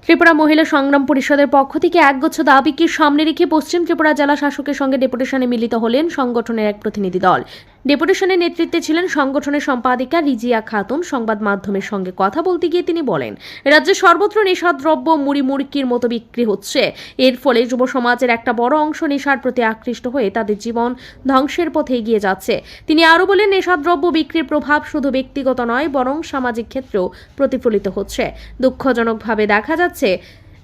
ত্রিপুরা মহিলা সংগ্রাম পরিষদের পক্ষ থেকে একগুচ্ছ দাবিকে সামনে রেখে পশ্চিম ত্রিপুরা জেলা শাসকের সঙ্গে ডেপুটেশনে মিলিত হলেন সংগঠনের এক প্রতিনিধি দল। ডেপুটেশনের নেতৃত্বে ছিলেন সংগঠনের সম্পাদিকা রিজিয়া খাতুন। সংবাদ মাধ্যমের সঙ্গে কথা বলতে গিয়ে তিনি বলেন, রাজ্যে সর্বত্র নেশাদ্রব্য মুড়িমুড়কির মতো বিক্রি হচ্ছে। এর ফলে যুব সমাজের একটা বড় অংশ নেশার প্রতি আকৃষ্ট হয়ে তাদের জীবন ধ্বংসের পথে এগিয়ে যাচ্ছে। তিনি আরও বলেন, নেশাদ্রব্য বিক্রির প্রভাব শুধু ব্যক্তিগত নয়, বরং সামাজিক ক্ষেত্রেও প্রতিফলিত হচ্ছে। দুঃখজনকভাবে দেখা যাচ্ছে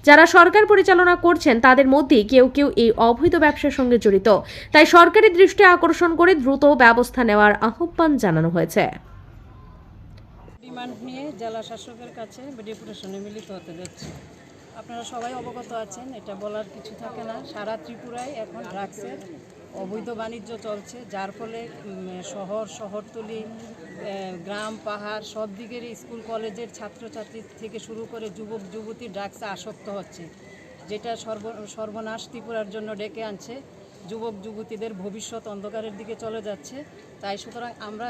যারা সরকার পরিচালনা করছেন তাদের মধ্যে কেউ কেউ এই অবৈধ ব্যবসার সঙ্গে জড়িত। তাই সরকারি দৃষ্টি আকর্ষণ করে দ্রুত ব্যবস্থা নেওয়ার আহ্বান জানানো হয়েছে। ডিমান্ড নিয়ে জেলা শাসকের কাছে ডেপুটেশনে মিলিত হতে যাচ্ছে। আপনারা সবাই অবগত আছেন, এটা বলার কিছু থাকে না। সারা ত্রিপুরায় এখন ড্রাগসের অবৈধ বাণিজ্য চলছে, যার ফলে শহরতলি, গ্রাম, পাহাড় সব দিকেরই স্কুল কলেজের ছাত্রছাত্রী থেকে শুরু করে যুবক যুবতী ড্রাগসে আসক্ত হচ্ছে, যেটা সর্বনাশ ত্রিপুরার জন্য ডেকে আনছে। যুবক যুবতীদের ভবিষ্যৎ অন্ধকারের দিকে চলে যাচ্ছে। তাই সুতরাং আমরা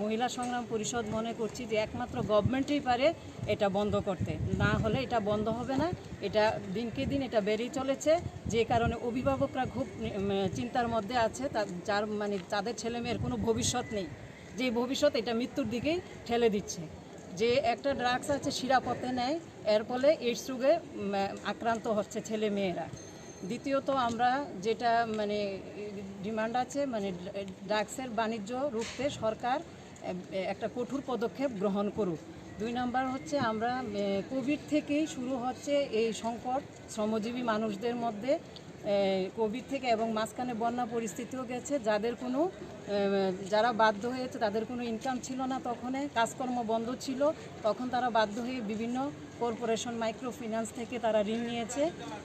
মহিলা সংগ্রাম পরিষদ মনে করছি যে একমাত্র গভর্নমেন্টই পারে এটা বন্ধ করতে, না হলে এটা বন্ধ হবে না। এটা দিনকে দিন এটা বেড়েই চলেছে, যে কারণে অভিভাবকরা খুব চিন্তার মধ্যে আছে, যার তাদের ছেলেমেয়ের কোনো ভবিষ্যৎ নেই, যে ভবিষ্যৎ এটা মৃত্যুর দিকেই ঠেলে দিচ্ছে। যে একটা ড্রাগস আছে শিরাপথে নেয়, এর ফলে এইডস রোগে আক্রান্ত হচ্ছে ছেলে মেয়েরা। দ্বিতীয়ত আমরা যেটা ডিমান্ড আছে, ড্রাগসের বাণিজ্য রুখতে সরকার একটা কঠোর পদক্ষেপ গ্রহণ করুক। 2 নম্বর হচ্ছে আমরা কোভিড থেকেই শুরু হচ্ছে এই সংকট শ্রমজীবী মানুষদের মধ্যে। কোভিড থেকে এবং মাঝখানে বন্যা পরিস্থিতিও গেছে, যারা বাধ্য হয়েছে, তাদের কোনো ইনকাম ছিল না, তখন কাজকর্ম বন্ধ ছিল, তখন তারা বাধ্য হয়ে বিভিন্ন কর্পোরেশন, মাইক্রো ফিন্যান্স থেকে তারা ঋণ নিয়েছে।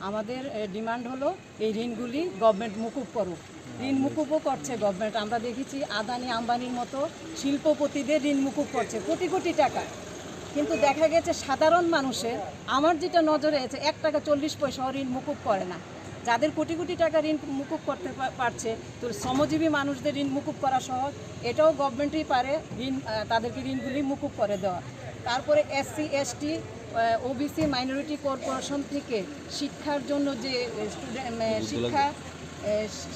আমাদের ডিমান্ড হলো এই ঋণগুলি গভর্নমেন্ট মুকুব করুক। ঋণ মুকুবও করছে গভর্নমেন্ট, আমরা দেখেছি আদানি আম্বানির মতো শিল্পপতিদের ঋণ মুকুব করছে কোটি কোটি টাকা। কিন্তু দেখা গেছে সাধারণ মানুষের, আমার যেটা নজরে আছে, 1 টাকা 40 পয়সাও ঋণ মুকুব করে না। যাদের কোটি কোটি টাকা ঋণ মুকুব করতে পারছে, তো শ্রমজীবী মানুষদের ঋণ মুকুব করা সহজ, এটাও গভর্নমেন্টই পারে তাদেরকে ঋণগুলি মুকুব করে দেওয়া। তারপরে SC ST OBC minority corporation থেকে শিক্ষার জন্য যে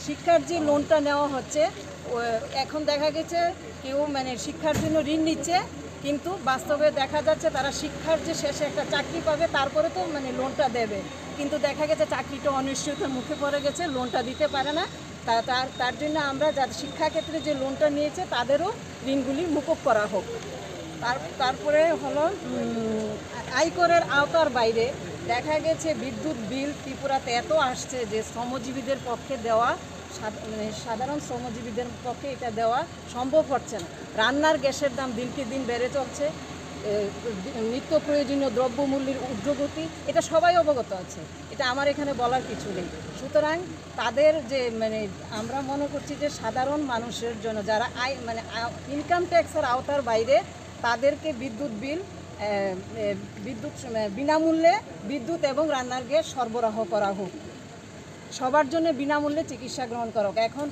শিক্ষার যে লোনটা নেওয়া হচ্ছে, এখন দেখা গেছে কেউ শিক্ষার জন্য ঋণ নিচ্ছে, কিন্তু বাস্তবে দেখা যাচ্ছে তারা শিক্ষার যে শেষে একটা চাকরি পাবে, তারপরে তো লোনটা দেবে, কিন্তু দেখা গেছে চাকরিটা অনিশ্চয়তার মুখে পড়ে গেছে, লোনটা দিতে পারে না। তার জন্য আমরা যাদের শিক্ষাক্ষেত্রে যে লোনটা নিয়েছে তাদেরও ঋণগুলি মুকুব করা হোক। তারপরে হলো আয়করের আওতার বাইরে দেখা গেছে বিদ্যুৎ বিল ত্রিপুরাতে এত আসছে যে শ্রমজীবীদের পক্ষে দেওয়া, সাধারণ শ্রমজীবীদের পক্ষে এটা দেওয়া সম্ভব হচ্ছে না। রান্নার গ্যাসের দাম দিনকে দিন বেড়ে চলছে, নিত্য প্রয়োজনীয় দ্রব্যমূল্যের ঊর্ধ্বগতি, এটা সবাই অবগত আছে, এটা আমার এখানে বলার কিছু নেই। সুতরাং তাদের যে আমরা মনে করছি যে সাধারণ মানুষের জন্য যারা ইনকাম ট্যাক্সের আওতার বাইরে, তাদেরকে বিনামূল্যে বিদ্যুৎ এবং রান্নার গ্যাস সরবরাহ করা হোক, সবার জন্য বিনামূল্যে চিকিৎসা গ্রহণ করা হোক। এখন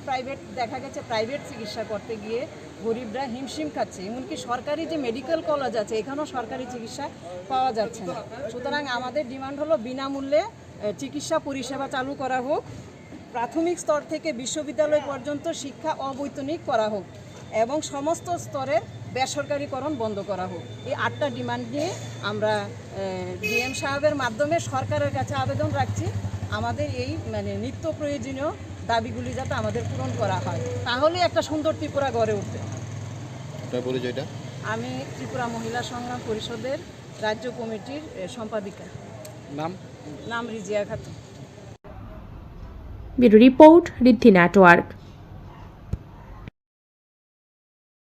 দেখা গেছে প্রাইভেট চিকিৎসা করতে গিয়ে গরিবরা হিমশিম খাচ্ছে, এমনকি সরকারি যে মেডিকেল কলেজ আছে এখানেও সরকারি চিকিৎসা পাওয়া যাচ্ছে না। সুতরাং আমাদের ডিমান্ড হলো বিনামূল্যে চিকিৎসা পরিষেবা চালু করা হোক, প্রাথমিক স্তর থেকে বিশ্ববিদ্যালয় পর্যন্ত শিক্ষা অবৈতনিক করা হোক এবং সমস্ত স্তরের বেসরকারিকরণ বন্ধ করা হোক। এই 8টা ডিমান্ড নিয়ে আমরা DM সাহেবের মাধ্যমে সরকারের কাছে আবেদন রাখছি, আমাদের এই নিত্য প্রয়োজনীয় দাবিগুলি যাতে আমাদের পূরণ করা হয়, তাহলে একটা সুন্দর ত্রিপুরা গড়ে উঠবে। আমি ত্রিপুরা মহিলা সংগ্রাম পরিষদের রাজ্য কমিটির সম্পাদিকা। নাম রিজিয়া খাতুন। ব্যুরো রিপোর্ট, ঋদ্ধি নেটওয়ার্ক।